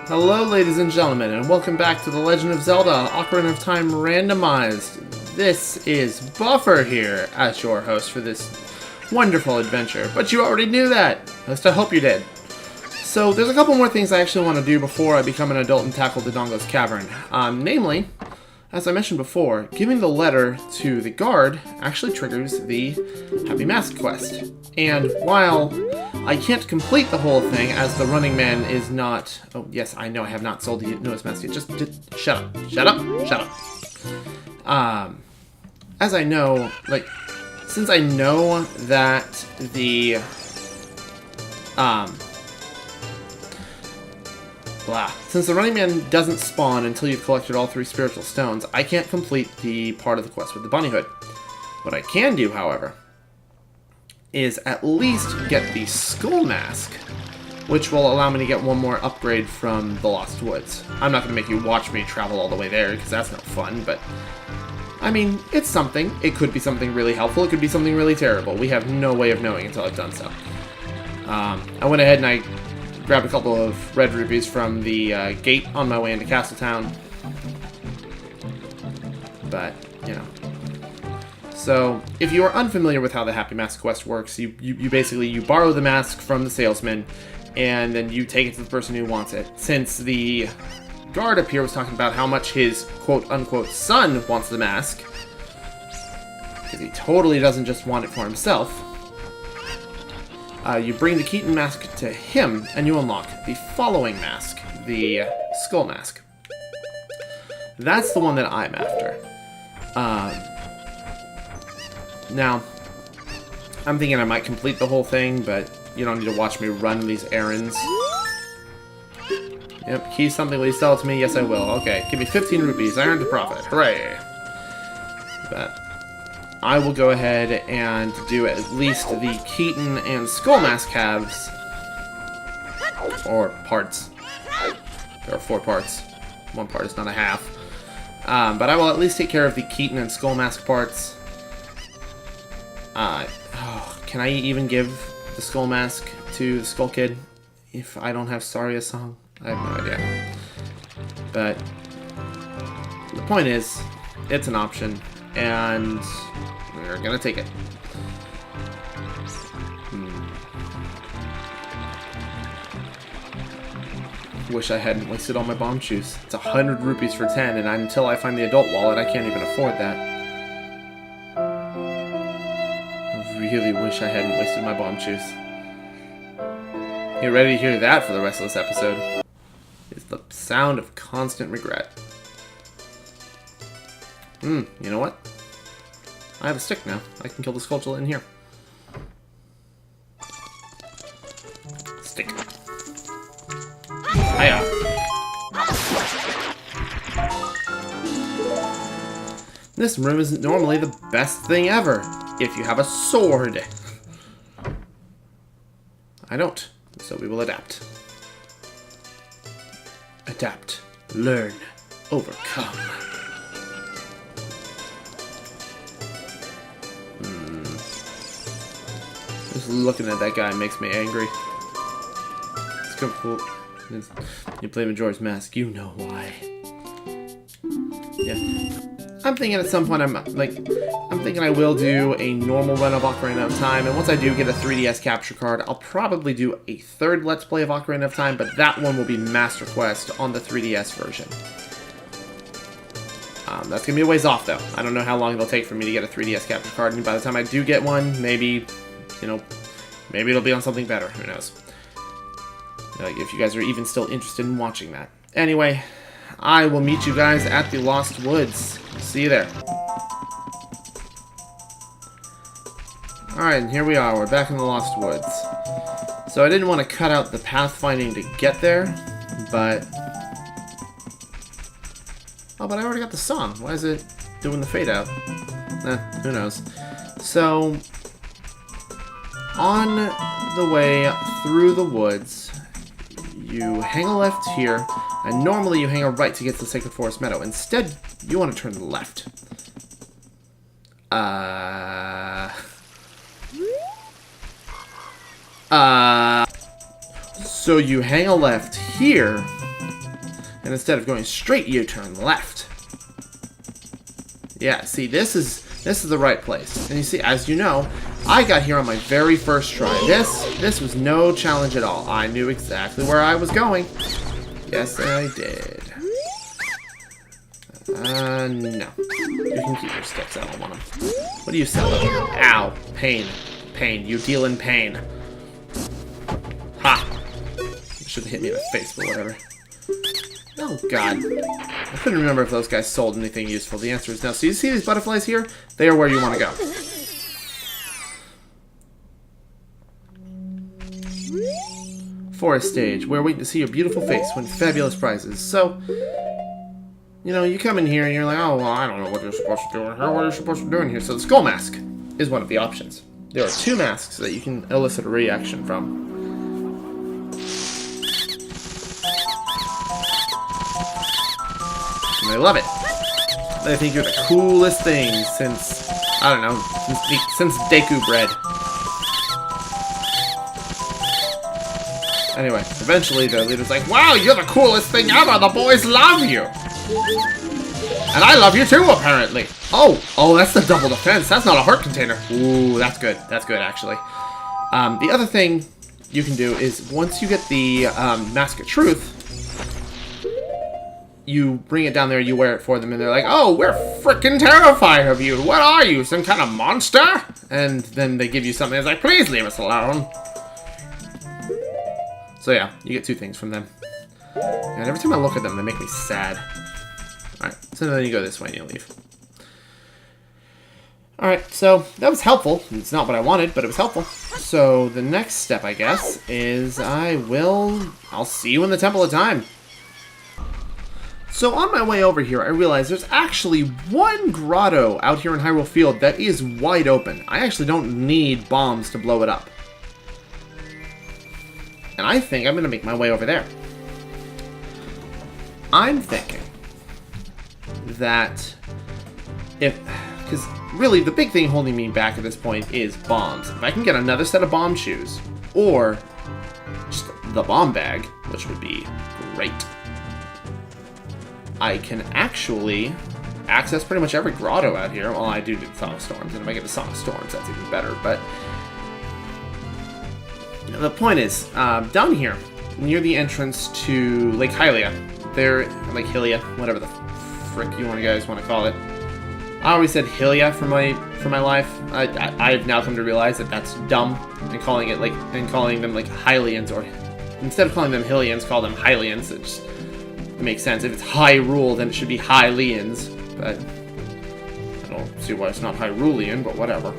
Hello, ladies and gentlemen, and welcome back to The Legend of Zelda: Ocarina of Time Randomized. This is Buffer here as your host for this wonderful adventure, but you already knew that. At least I hope you did. So there's a couple more things I actually want to do before I become an adult and tackle Dodongo's Cavern. Namely, as I mentioned before, giving the letter to the guard actually triggers the Happy Mask quest. And while I can't complete the whole thing, as the Running Man is not... Oh, yes, I know I have not sold the newest mask yet. Just shut up. Shut up. Shut up. As I know, since I know that the... Since the Running Man doesn't spawn until you've collected all 3 spiritual stones, I can't complete the part of the quest with the bunny hood. What I can do, however, is at least get the skull mask, which will allow me to get one more upgrade from the Lost Woods. I'm not going to make you watch me travel all the way there, because that's no fun, but... I mean, it's something. It could be something really helpful, it could be something really terrible. We have no way of knowing until I've done so. I went ahead and I grabbed a couple of red rupees from the gate on my way into Castletown. But, you know. So, if you are unfamiliar with how the Happy Mask quest works, you basically borrow the mask from the salesman, and then you take it to the person who wants it. Since the guard up here was talking about how much his quote-unquote son wants the mask, because he totally doesn't just want it for himself, you bring the Keaton mask to him, and you unlock the following mask, the Skull Mask. That's the one that I'm after. Now, I'm thinking I might complete the whole thing, but you don't need to watch me run these errands. Yep, key something, will you sell it to me? Yes, I will. Okay, give me 15 rupees. I earned a profit. Hooray! But I will go ahead and do at least the Keaton and Skull Mask halves. Or parts. There are 4 parts. 1 part is not a half. But I will at least take care of the Keaton and Skull Mask parts. Can I even give the Skull Mask to the Skull Kid if I don't have Saria's song? I have no idea. But the point is, it's an option, and we're gonna take it. Wish I hadn't wasted all my bomb shoes. It's 100 rupees for 10, and until I find the adult wallet, I can't even afford that. I really wish I hadn't wasted my bomb shoes. Get ready to hear that for the rest of this episode. It's the sound of constant regret. You know what? I have a stick now. I can kill the Skulltula in here. Stick. Hiya! This room isn't normally the best thing ever, if you have a sword. I don't, so we will adapt. Adapt, learn, overcome. Just looking at that guy makes me angry. It's cool. You play Majora's Mask, you know why. Yeah. I'm thinking at some point I'm thinking I will do a normal run of Ocarina of Time, and once I do get a 3DS capture card, I'll probably do a 3rd Let's Play of Ocarina of Time, but that one will be Master Quest on the 3DS version. That's gonna be a ways off, though. I don't know how long it'll take for me to get a 3DS capture card, and by the time I do get one, maybe, you know, maybe it'll be on something better. Who knows? Like, if you guys are even still interested in watching that. Anyway, I will meet you guys at the Lost Woods. See you there. Alright, and here we are. We're back in the Lost Woods. So I didn't want to cut out the pathfinding to get there, but... Oh, but I already got the song. Why is it doing the fade out? Who knows. So, on the way through the woods, you hang a left here, and normally you hang a right to get to the Sacred Forest Meadow. Instead, you want to turn to the left. So you hang a left here, And instead of going straight, you turn left. Yeah, see, this is the right place. And you see, as you know, I got here on my very first try. This was no challenge at all. I knew exactly where I was going. Yes, I did. No. You can keep your sticks. I don't want them. What do you sell? Ow. Pain. Pain. You deal in pain. Ha! Shouldn't hit me in the face, but whatever. Oh, God. I couldn't remember if those guys sold anything useful. The answer is no. So you see these butterflies here? They are where you want to go. Forest stage. We're waiting to see your beautiful face. Win fabulous prizes. So, you know, you come in here and you're like, oh, well, I don't know what you're supposed to do in here. What are you supposed to do in here? So the skull mask is one of the options. There are 2 masks that you can elicit a reaction from. And I love it. I think you're the coolest thing since, I don't know, since Deku bread. Anyway, eventually the leader's like, wow, you're the coolest thing ever. The boys love you. And I love you too, apparently. Oh, that's the double defense. That's not a heart container. Ooh, that's good. That's good, actually. The other thing you can do is once you get the Mask of Truth, you bring it down there, you wear it for them, and they're like, oh, we're freaking terrified of you. What are you, some kind of monster? And then they give you something that's like, please leave us alone. So yeah, you get 2 things from them. And every time I look at them, they make me sad. Alright, so then you go this way and you leave. Alright, so that was helpful. It's not what I wanted, but it was helpful. So the next step, I guess, is I'll see you in the Temple of Time. So on my way over here, I realized there's actually one grotto out here in Hyrule Field that is wide open. I actually don't need bombs to blow it up. And I think I'm going to make my way over there. I'm thinking that because really the big thing holding me back at this point is bombs. If I can get another set of bomb shoes, or just the bomb bag, which would be great, I can actually access pretty much every grotto out here. Well, I do the Song of Storms, and if I get the Song of Storms, that's even better, but the point is, down here, near the entrance to Lake Hylia, Lake Hylia, whatever the frick you guys want to call it. I always said Hylia for my life. I've now come to realize that that's dumb, and calling them like Hylians, or instead of calling them Hylians, call them Hylians. It makes sense. If it's Hyrule, then it should be Hylians, but I don't see why it's not Hyrulean, but whatever.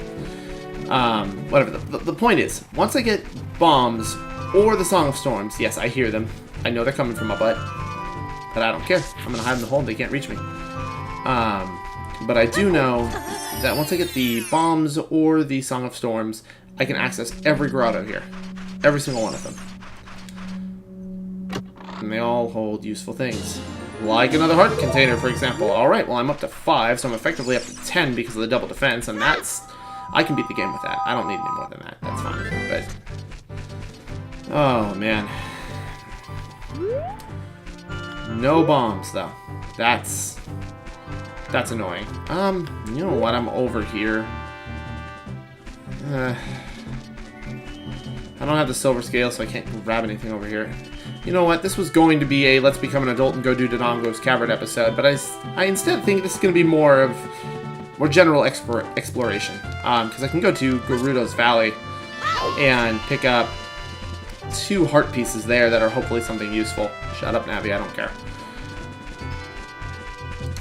Whatever. The point is, once I get bombs or the Song of Storms, yes, I hear them. I know they're coming from my butt, but I don't care. I'm gonna hide in the hole and they can't reach me. But I do know that once I get the bombs or the Song of Storms, I can access every grotto here. Every single one of them. And they all hold useful things. Like another heart container, for example. Alright, well I'm up to 5, so I'm effectively up to 10 because of the double defense, and I can beat the game with that. I don't need any more than that. That's fine. But oh man. No bombs though. That's annoying. You know what? I'm over here. I don't have the silver scale, so I can't grab anything over here. You know what? This was going to be a Let's Become an Adult and Go Do Dodongo's Cavern episode, but I instead think this is going to be more general exploration. Because I can go to Gerudo's Valley and pick up 2 heart pieces there that are hopefully something useful. Shut up, Navi, I don't care.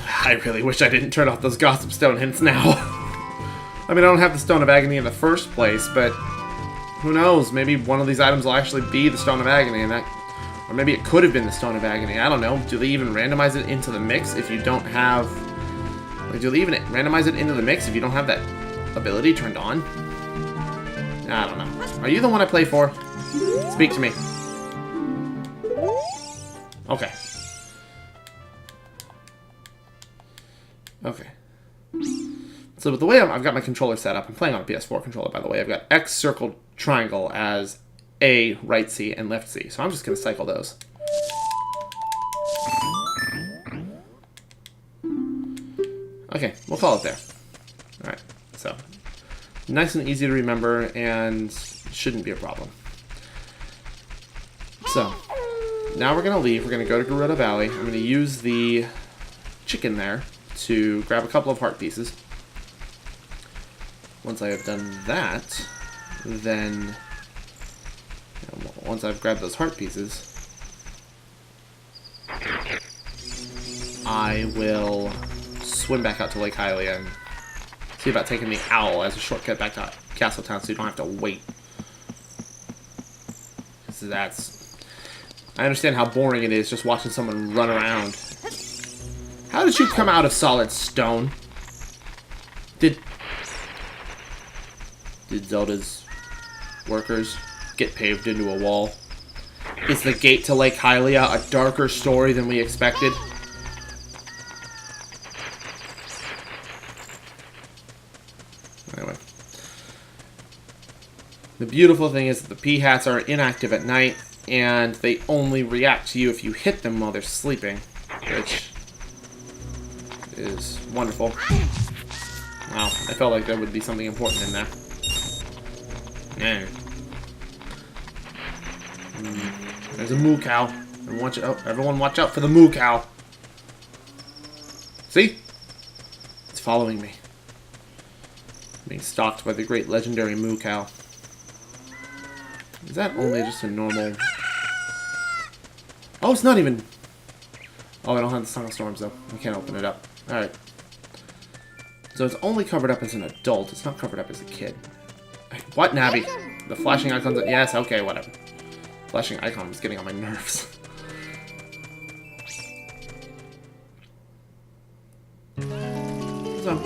I really wish I didn't turn off those Gossip Stone hints now. I mean, I don't have the Stone of Agony in the first place, but who knows? Maybe one of these items will actually be the Stone of Agony, and or maybe it could have been the Stone of Agony. I don't know. Do they even randomize it into the mix if you don't have... Like, do they even randomize it into the mix if you don't have that ability turned on? I don't know. Are you the one I play for? Speak to me. Okay. Okay. So with the way I've got my controller set up, I'm playing on a PS4 controller, by the way. I've got X, circle, triangle as A, right C, and left C. So I'm just going to cycle those. Okay, we'll call it there. Alright, so nice and easy to remember and shouldn't be a problem. So, now we're going to leave. We're going to go to Gerudo Valley. I'm going to use the chicken there to grab a couple of heart pieces. Once I have done that, then once I've grabbed those heart pieces, I will swim back out to Lake Hylia and see about taking the owl as a shortcut back to Castletown so you don't have to wait. So I understand how boring it is just watching someone run around. How did you come out of solid stone? Did Zelda's workers get paved into a wall? Is the gate to Lake Hylia a darker story than we expected? Anyway. The beautiful thing is that the P-hats are inactive at night, and they only react to you if you hit them while they're sleeping, which is wonderful. Wow, I felt like there would be something important in there. Yeah. There's a moo cow. Everyone watch out for the moo cow. See? It's following me. Being stalked by the great legendary moo cow. Is that only just a normal... Oh, it's not even... Oh, I don't have the Song of Storms, though. I can't open it up. Alright. So it's only covered up as an adult. It's not covered up as a kid. What, Navi? The flashing icons... Yes, okay, whatever. Flashing icon was getting on my nerves. So...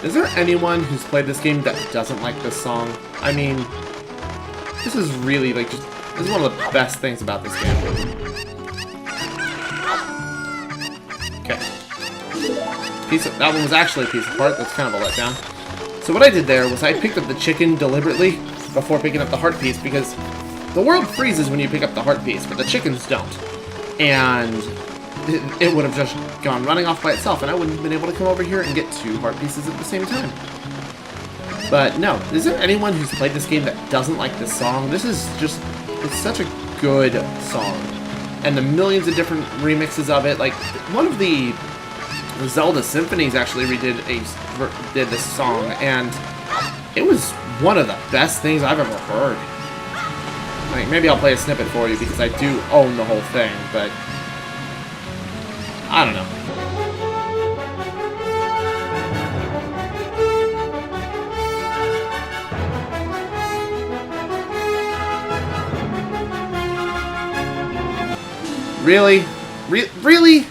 Is there anyone who's played this game that doesn't like this song? I mean, this is really, like, this is one of the best things about this game. Okay. That one was actually a piece of heart. That's kind of a letdown. So what I did there was I picked up the chicken deliberately before picking up the heart piece, because the world freezes when you pick up the heart piece, but the chickens don't. And it would have just gone running off by itself, and I wouldn't have been able to come over here and get 2 heart pieces at the same time. But no, is there anyone who's played this game that doesn't like this song? This is just, it's such a good song. And the millions of different remixes of it, like, one of the Zelda Symphonies actually did this song, and it was one of the best things I've ever heard. Like, maybe I'll play a snippet for you because I do own the whole thing, but I don't know. Really? Really?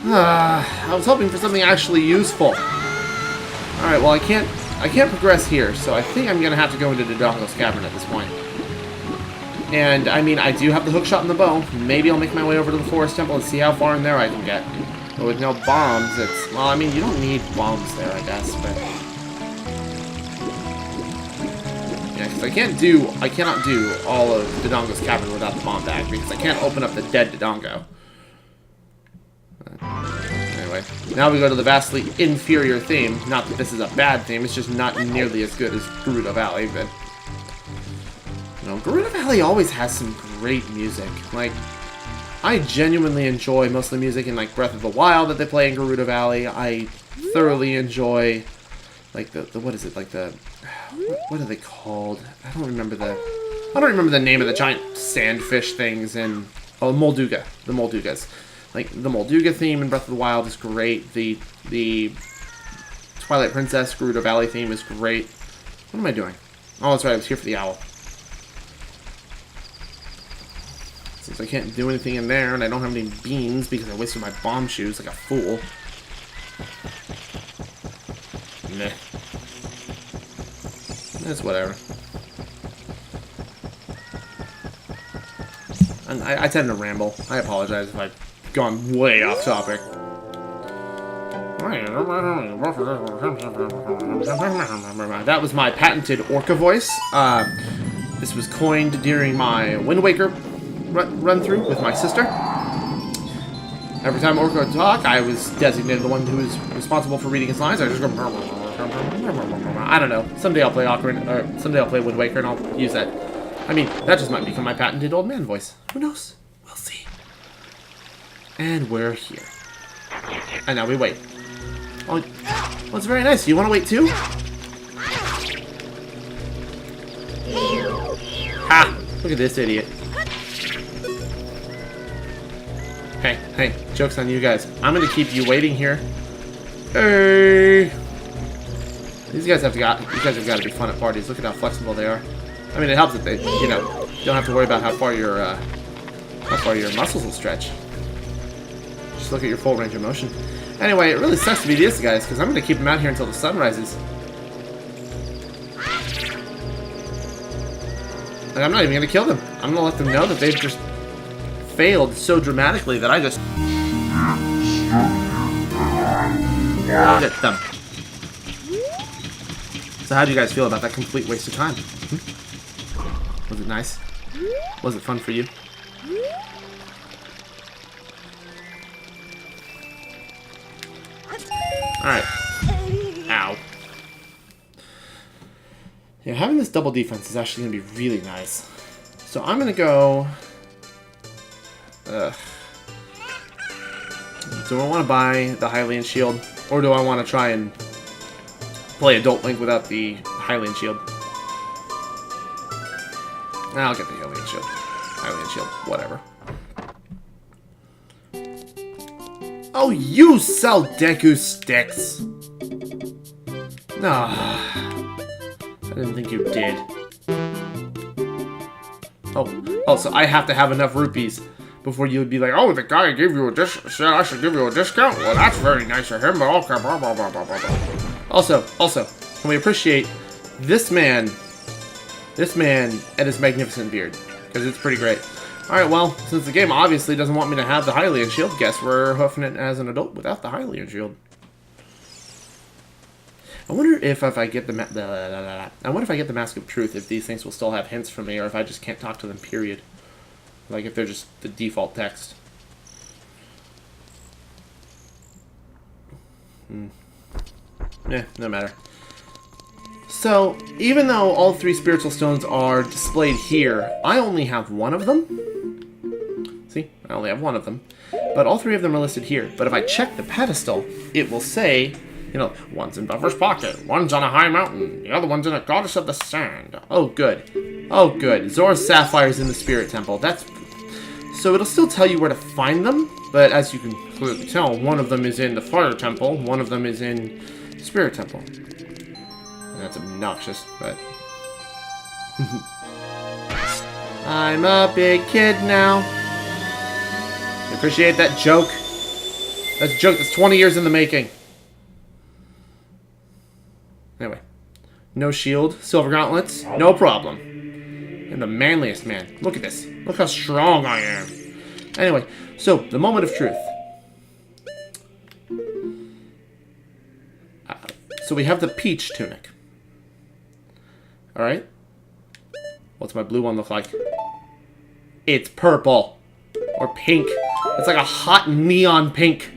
I was hoping for something actually useful. Alright, well I can't progress here, so I think I'm gonna have to go into Dodongo's cavern at this point. And, I mean, I do have the hookshot and the bow. Maybe I'll make my way over to the Forest Temple and see how far in there I can get. But with no bombs, it's... Well, I mean, you don't need bombs there, I guess, but... Yeah, because I cannot do all of Dodongo's cavern without the bomb bag, because I can't open up the dead Dodongo. Anyway, now we go to the vastly inferior theme. Not that this is a bad theme, it's just not nearly as good as Gerudo Valley, but... You know, Gerudo Valley always has some great music. Like, I genuinely enjoy most of the music in, like, Breath of the Wild that they play in Gerudo Valley. I thoroughly enjoy, like, what is it, like, what are they called? I don't remember the name of the giant sandfish things in, oh, Molduga. The Moldugas. Like, the Molduga theme in Breath of the Wild is great. The Twilight Princess Gerudo Valley theme is great. What am I doing? Oh, that's right, I was here for the owl. Since I can't do anything in there, and I don't have any beans because I wasted my bomb shoes like a fool. Meh. That's whatever. And I tend to ramble. I apologize if I've gone way off topic. That was my patented orca voice. This was coined during my Wind Waker run-through with my sister. Every time Orca would talk, I was designated the one who was responsible for reading his lines. I just go... I don't know. Someday I'll play someday I'll play Wind Waker and I'll use that. I mean, that just might become my patented old man voice. Who knows? We'll see. And we're here. And now we wait. Oh, well, it's very nice. You want to wait too? Ha! Look at this idiot. Hey, joke's on you guys. I'm gonna keep you waiting here. Hey! These guys have got to be fun at parties. Look at how flexible they are. I mean, it helps that they, you know, don't have to worry about how far your muscles will stretch. Just look at your full range of motion. Anyway, it really sucks to be these guys, because I'm going to keep them out here until the sun rises. And I'm not even going to kill them. I'm going to let them know that they've just failed so dramatically that I just... hit them. So how do you guys feel about that complete waste of time? Was it nice? Was it fun for you? Alright. Ow. Yeah, having this double defense is actually going to be really nice. So I'm going to go... do I want to buy the Hylian Shield? Or do I want to try and play Adult Link without the Hylian Shield? I'll get the Hylian Shield. Hylian Shield, whatever. Oh, you sell Deku sticks! No, I didn't think you did. Oh, so I have to have enough rupees before you would be like, oh, the guy gave you said I should give you a discount? Well, that's very nice of him, but okay, blah, blah, blah, blah, blah. Also, can we appreciate this man and his magnificent beard? Because it's pretty great. Alright, well, since the game obviously doesn't want me to have the Hylian Shield, guess we're hoofing it as an adult without the Hylian Shield. I wonder if I get the Mask of Truth, if these things will still have hints for me, or if I just can't talk to them, period. Like if they're just the default text. No matter. So, even though all three spiritual stones are displayed here, I only have one of them. See? I only have one of them. But all three of them are listed here. But if I check the pedestal, it will say, you know, one's in Buffer's pocket, one's on a high mountain, the other one's in a goddess of the sand. Oh, good. Oh, good. Zora's Sapphire's in the Spirit Temple. That's... So it'll still tell you where to find them, but as you can clearly tell, one of them is in the Fire Temple, one of them is in the Spirit Temple. That's obnoxious, but... I'm a big kid now. I appreciate that joke. That's a joke that's 20 years in the making. Anyway. No shield, silver gauntlets, no problem. I'm the manliest man. Look at this. Look how strong I am. Anyway, so, the moment of truth. So we have the peach tunic. Alright? What's my blue one look like? It's purple. Or pink. It's like a hot neon pink.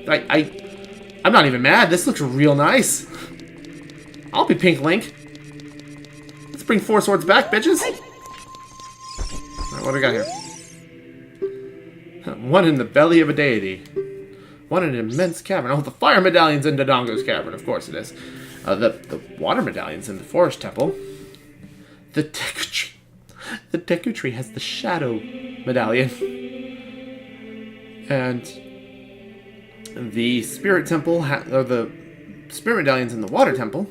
I'm not even mad. This looks real nice. I'll be Pink Link. Let's bring 4 swords back, bitches. Alright, what do we got here? One in the belly of a deity. One in an immense cavern. Oh, the fire medallion's in Dodongo's cavern. Of course it is. The water medallion's in the forest temple. The Deku tree has the shadow medallion. And the spirit temple, or the spirit medallion's in the water temple.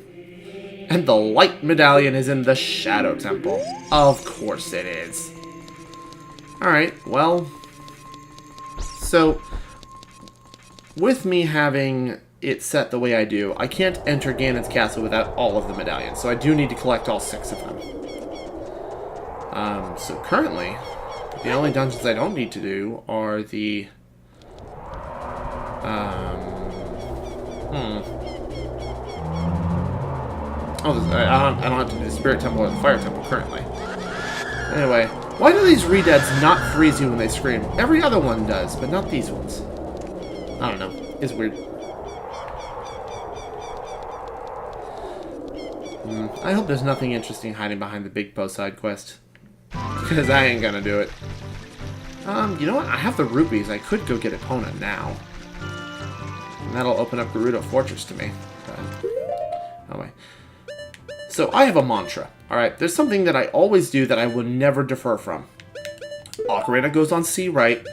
And the light medallion is in the shadow temple. Of course it is. Alright, well. So, with me having it set the way I do, I can't enter Ganon's castle without all of the medallions, so I do need to collect all 6 of them. So currently, the only dungeons I don't need to do are the... Oh, I don't have to do the Spirit Temple or the Fire Temple currently. Anyway, why do these Redeads not freeze you when they scream? Every other one does, but not these ones. I don't know. It's weird. I hope there's nothing interesting hiding behind the Big Bow side quest. Because I ain't gonna do it. You know what? I have the rupees. I could go get Epona now. And that'll open up Gerudo Fortress to me. But, anyway. So, I have a mantra. Alright, there's something that I always do that I will never defer from. Ocarina goes on C right,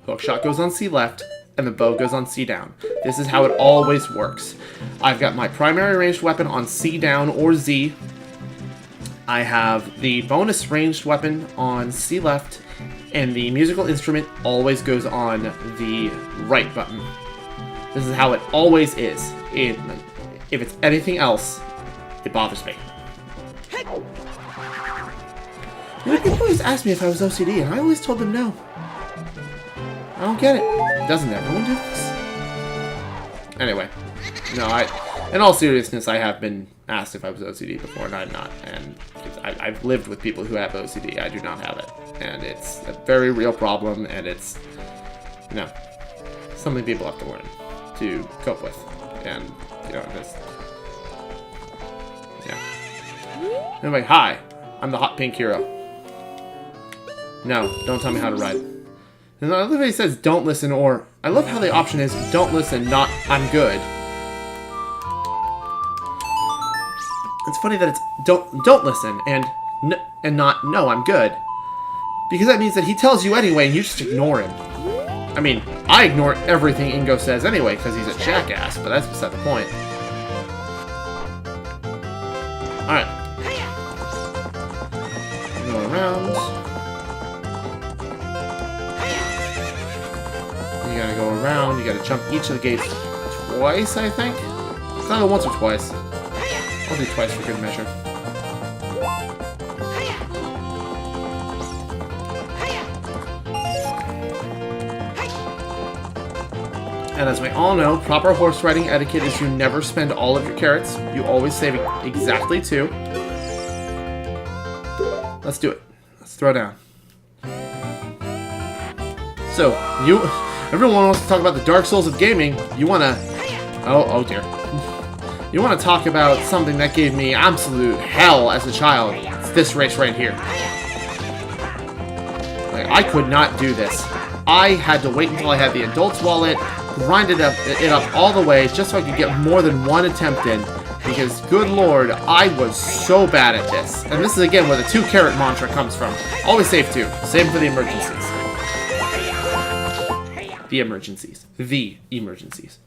Hookshot goes on C left, and the bow goes on C down. This is how it always works. I've got my primary ranged weapon on C down or Z. I have the bonus ranged weapon on C left, and the musical instrument always goes on the right button. This is how it always is. If it's anything else, it bothers me. You know, people always ask me if I was OCD, and I always told them no. I don't get it. Doesn't everyone do this? Anyway, no, in all seriousness, I have been asked if I was OCD before, and I'm not. And I've lived with people who have OCD. I do not have it. And it's a very real problem, and it's, you know, something people have to learn to cope with. And, you know, just, yeah. Anyway, hi. I'm the hot pink hero. No, don't tell me how to ride. And everybody says don't listen, or I love how the option is don't listen, not I'm good. It's funny that it's don't listen and not no I'm good, because that means that he tells you anyway and you just ignore him. I mean, I ignore everything Ingo says anyway because he's a jackass, but that's beside the point. All right, go around. You gotta go around, you gotta jump each of the gates twice, I think? It's either once or twice. I'll do twice for good measure. And as we all know, proper horse riding etiquette is you never spend all of your carrots. You always save exactly 2. Let's do it. Let's throw down. So, everyone wants to talk about the Dark Souls of gaming. You want to... Oh dear. You want to talk about something that gave me absolute hell as a child. It's this race right here. Like, I could not do this. I had to wait until I had the adult's wallet, grind it up all the way, just so I could get more than one attempt in. Because, good lord, I was so bad at this. And this is, again, where the 2 carrot mantra comes from. Always save 2. Save for the emergencies. The emergencies. The emergencies.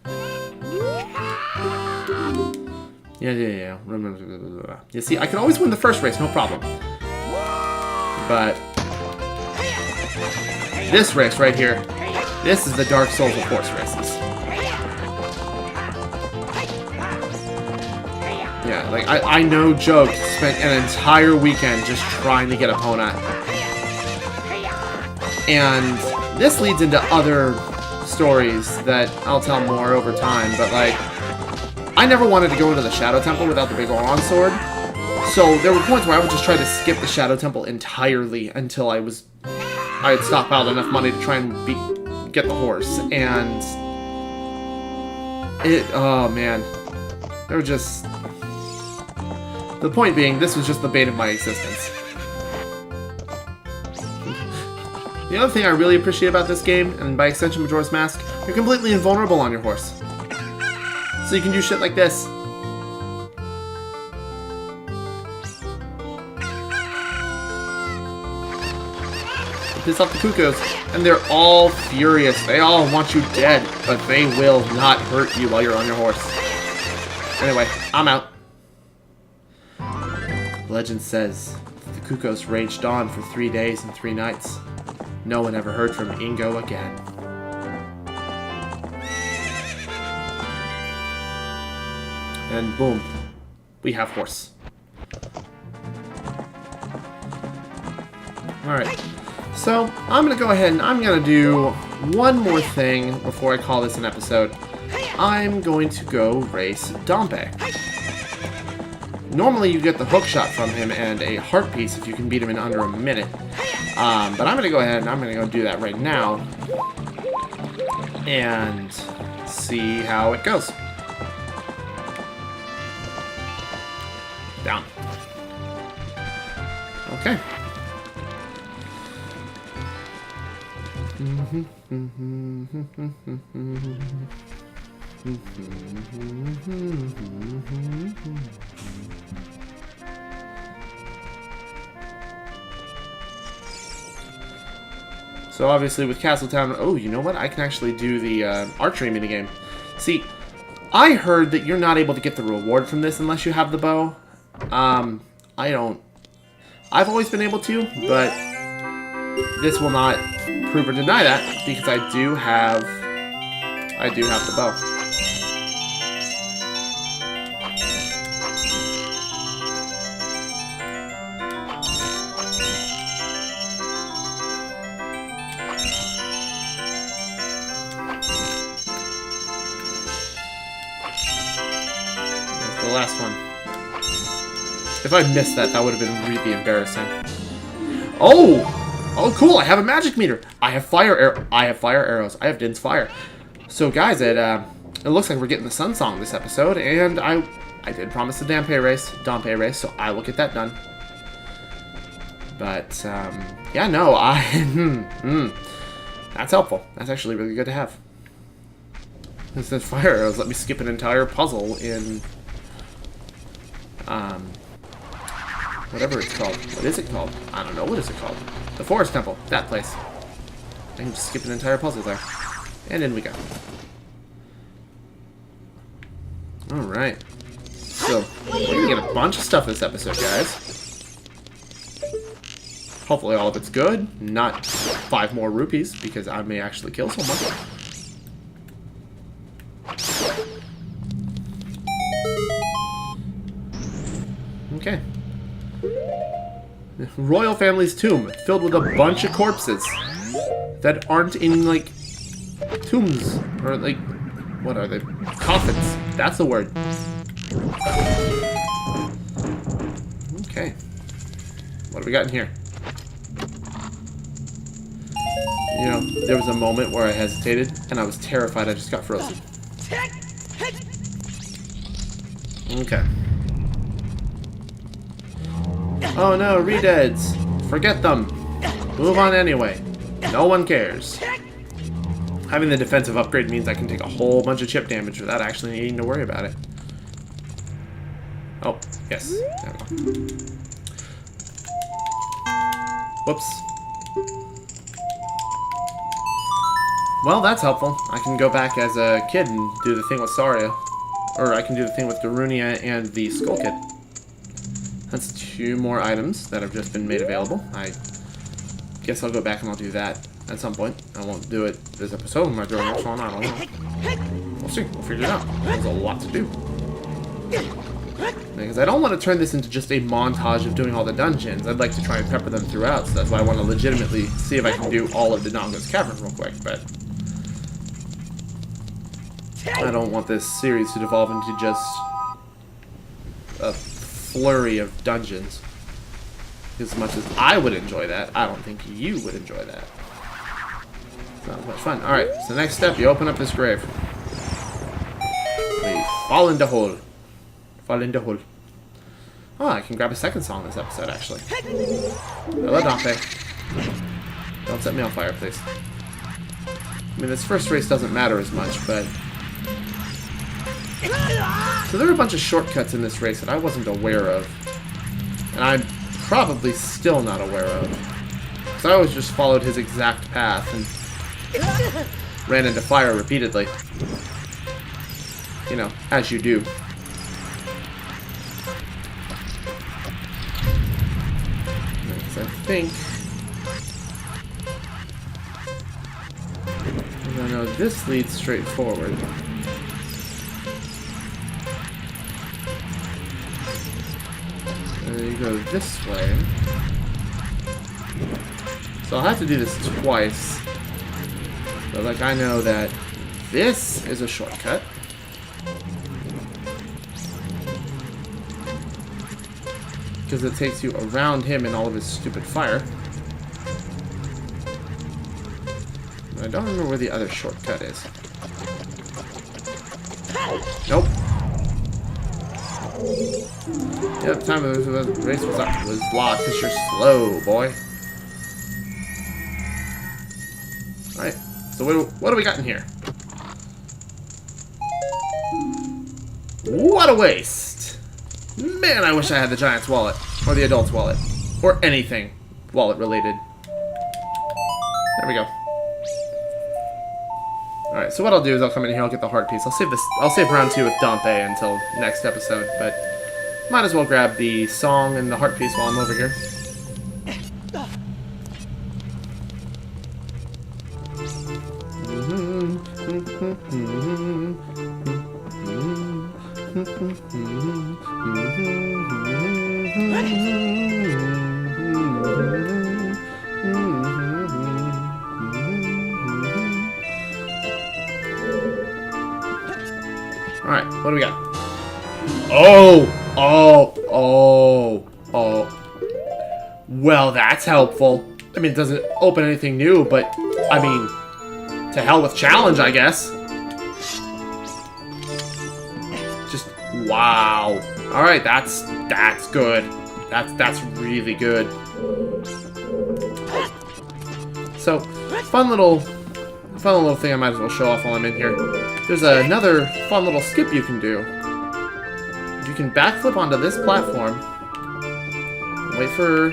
Yeah. You see, I can always win the first race, no problem. But this race right here, this is the Dark Souls of horse races. Yeah, like, I no joke, spent an entire weekend just trying to get Epona. And this leads into other stories that I'll tell more over time, but like, I never wanted to go into the Shadow Temple without the big Oron sword, so there were points where I would just try to skip the Shadow Temple entirely until I had stockpiled enough money to try and get the horse, and oh man, they were just, the point being, this was just the bane of my existence. The other thing I really appreciate about this game, and by extension Majora's Mask, you're completely invulnerable on your horse. So you can do shit like this. Piss off the Cuckoos, and they're all furious. They all want you dead, but they will not hurt you while you're on your horse. Anyway, I'm out. Legend says the Cuckoos raged on for 3 days and 3 nights. No one ever heard from Ingo again. And boom, we have horse. Alright. So, I'm going to go ahead and I'm going to do one more thing before I call this an episode. I'm going to go race Dompe. Normally you get the hook shot from him and a heart piece if you can beat him in under a minute. But I'm going to go ahead and I'm going to go do that right now. And see how it goes. Down. Okay. So obviously with Castletown, oh, you know what? I can actually do the archery minigame. See, I heard that you're not able to get the reward from this unless you have the bow. I don't. I've always been able to, but this will not prove or deny that because I do have the bow. That's the last one. If I missed that, that would have been really embarrassing. Oh! Oh, cool! I have a magic meter. I have fire arrows. I have Din's fire. So, guys, it looks like we're getting the Sun Song this episode, and I did promise the Dompe race, so I will get that done. But yeah, no, that's helpful. That's actually really good to have. This says fire arrows let me skip an entire puzzle in whatever it's called. What is it called? I don't know. What is it called? The Forest Temple. That place. I can just skip an entire puzzle there. And in we go. Alright. So, we're gonna get a bunch of stuff this episode, guys. Hopefully all of it's good. Not 5 more rupees, because I may actually kill someone. Okay. Royal family's tomb, filled with a bunch of corpses that aren't in, like, tombs, or, like, what are they? Coffins. That's the word. Okay. What do we got in here? You know, there was a moment where I hesitated, and I was terrified I just got frozen. Okay. Oh no, redeads! Forget them! Move on anyway. No one cares. Having the defensive upgrade means I can take a whole bunch of chip damage without actually needing to worry about it. Oh, yes. There we go. Whoops. Well, that's helpful. I can go back as a kid and do the thing with Saria. Or I can do the thing with Darunia and the Skull Kid. That's 2 more items that have just been made available. I guess I'll go back and I'll do that at some point. I won't do it this episode. I might do it next one. I don't know. We'll see. We'll figure it out. There's a lot to do. Because I don't want to turn this into just a montage of doing all the dungeons. I'd like to try and pepper them throughout, so that's why I want to legitimately see if I can do all of Dodongo's Cavern real quick, but I don't want this series to devolve into just a flurry of dungeons. As much as I would enjoy that, I don't think you would enjoy that. It's not as much fun. Alright, so next step, you open up this grave. We fall into hole. Fall into hole. Oh, I can grab a second song this episode, actually. Hello, Dompe. Don't set me on fire, please. I mean, this first race doesn't matter as much, but... So there are a bunch of shortcuts in this race that I wasn't aware of. And I'm probably still not aware of. Because I always just followed his exact path and ran into fire repeatedly. You know, as you do. Because I think... I know this leads straight forward. You go this way. So I'll have to do this twice. But like I know that this is a shortcut. Because it takes you around him and all of his stupid fire. I don't remember where the other shortcut is. Nope. Yeah, the time of the race was blocked because you're slow, boy. Alright, so what do we got in here? What a waste! Man, I wish I had the Giant's wallet. Or the adult's wallet. Or anything wallet related. There we go. Alright, so what I'll do is I'll come in here, I'll get the heart piece. I'll save round 2 with Dompe until next episode, but might as well grab the song and the heart piece while I'm over here. Alright, what do we got? Oh! Well, that's helpful. I mean, it doesn't open anything new, but, I mean, to hell with challenge, I guess. Just, wow. Alright, that's good. That's really good. So, fun little thing I might as well show off while I'm in here. There's another fun little skip you can do. You can backflip onto this platform. Wait for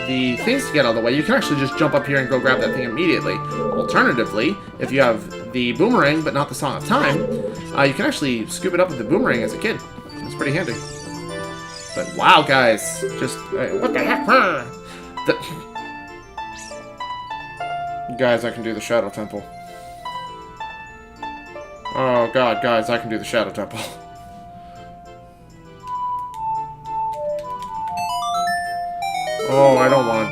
the things to get out of the way. You can actually just jump up here and go grab that thing immediately. Alternatively, if you have the boomerang but not the Song of Time, you can actually scoop it up with the boomerang as a kid. It's pretty handy. But wow, guys, just what the heck? Guys, I can do the Shadow Temple. Oh god, guys, I can do the Shadow Temple. Oh, I don't want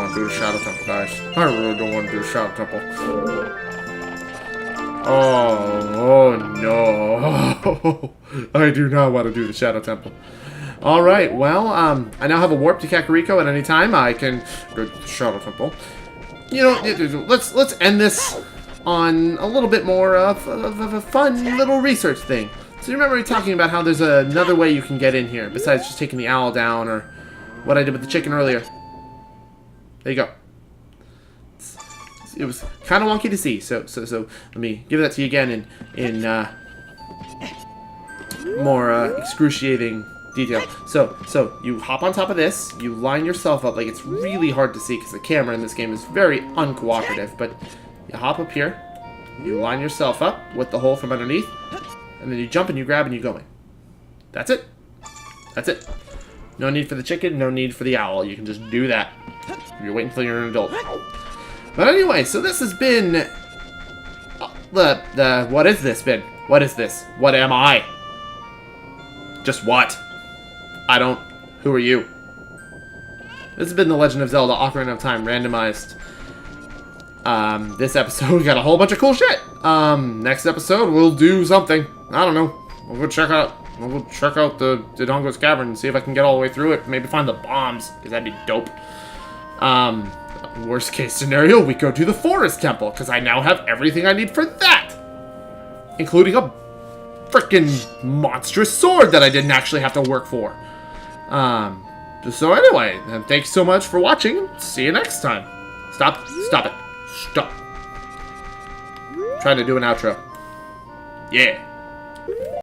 to do the Shadow Temple, guys. I really don't want to do the Shadow Temple. Oh no. I do not want to do the Shadow Temple. Alright, well, I now have a warp to Kakariko at any time. I can go to the Shadow Temple. You know, let's end this on a little bit more of a fun little research thing. So you remember me talking about how there's another way you can get in here, besides just taking the owl down, or what I did with the chicken earlier. There you go. It was kind of wonky to see, so let me give that to you again in more excruciating detail. So you hop on top of this, you line yourself up. Like, it's really hard to see because the camera in this game is very uncooperative, but you hop up here, you line yourself up with the hole from underneath, and then you jump and you grab and you go in. That's it. That's it. No need for the chicken, no need for the owl. You can just do that. You're waiting until you're an adult. But anyway, so this has been what is this been? What is this? What am I? Just what? I don't... Who are you? This has been The Legend of Zelda Ocarina of Time randomized. This episode, we got a whole bunch of cool shit. Next episode, we'll do something. I don't know. We'll go check out the Dodongo's Cavern and see if I can get all the way through it. Maybe find the bombs, because that'd be dope. Worst case scenario, we go to the Forest Temple, because I now have everything I need for that. Including a freaking monstrous sword that I didn't actually have to work for. So anyway, thanks so much for watching. See you next time. Stop it. Stop. Trying to do an outro. Yeah.